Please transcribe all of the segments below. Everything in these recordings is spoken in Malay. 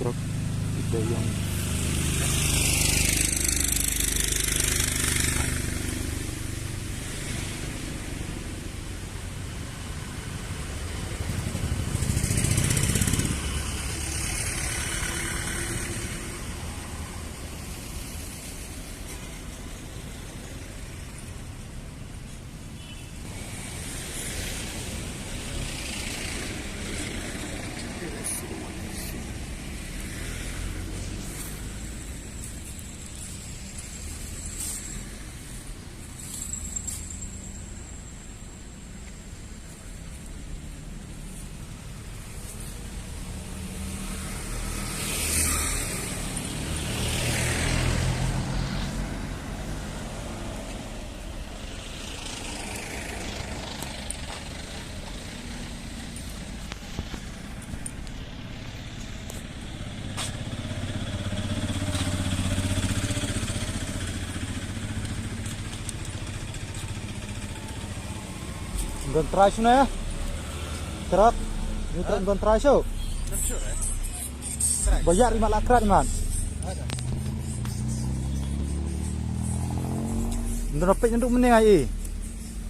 truk itu yang Gontras na ya? Truk, ini truk gontras yo. Bayar 5 lakrat man. Ndropek nduk mending ai.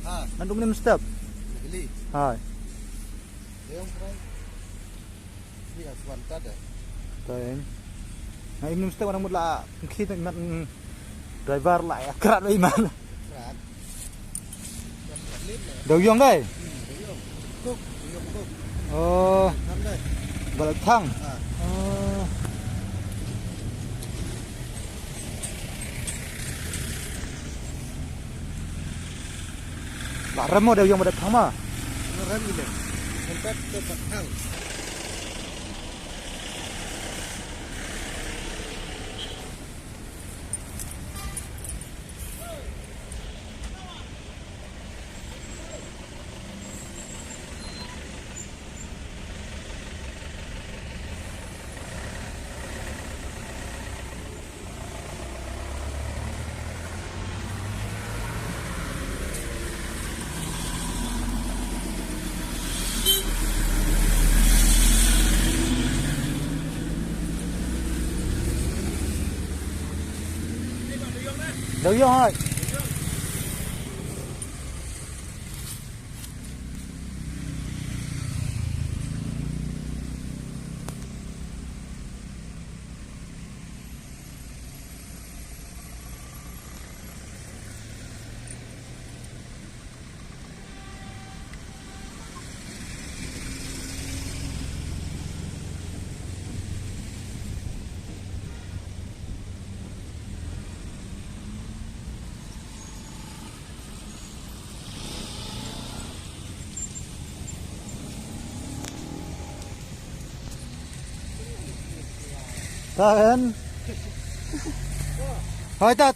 Ha. Nduk mending step. Beli. Hai. Yang kurang. Ini aswan tada. Teng. Nah ini mesti orang mula kita ingat driver lah ya kerat lagi man. Kerat. Doyong dai. Doyong. Kuk. Oh. Thang dai. Balik thang. Oh. Lah remo doyong balik thang mah. Rem gile. Tempat ke thang. Doyong ơi. Ta kan? Hai ta.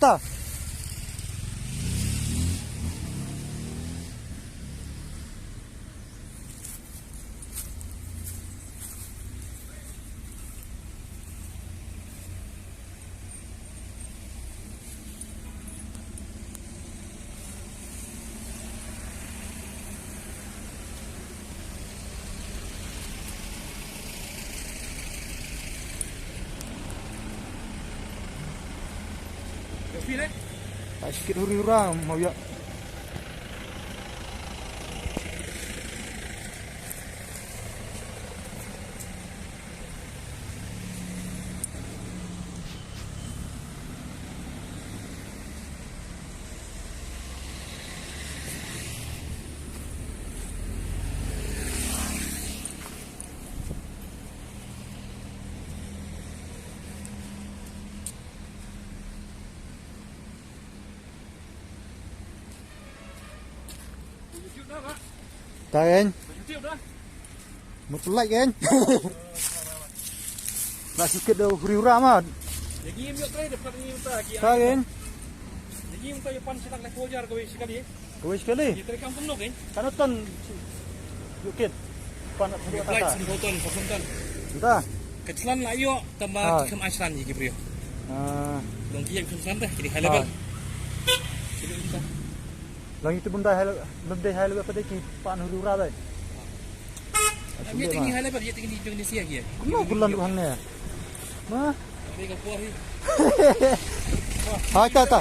Tak sikit huri-hura mau ya. Tay anh. Một lạnh anh. Là sikit dah huri-hura mah. Lagi im yo try dapat ni uta lagi. Tay anh. Lagi im tayo pan sitak nak wajar kowe sekali. Kowe sekali. Kita kampung nok Kanutan yukit. Pan Di flight sin hoton pasuntan. Entah. Kecelan la yo tambah kikam asran ji brio. Dong kiam kecelan dah jadi high level. Jadi kita. Lang itu benda hal apa deki pan huri-hura dah. Dia tinggi high level dia tinggi di Indonesia kia. Kuno bulan tu hangnya. Hah? Ini kapur ni. Ha, ta ta.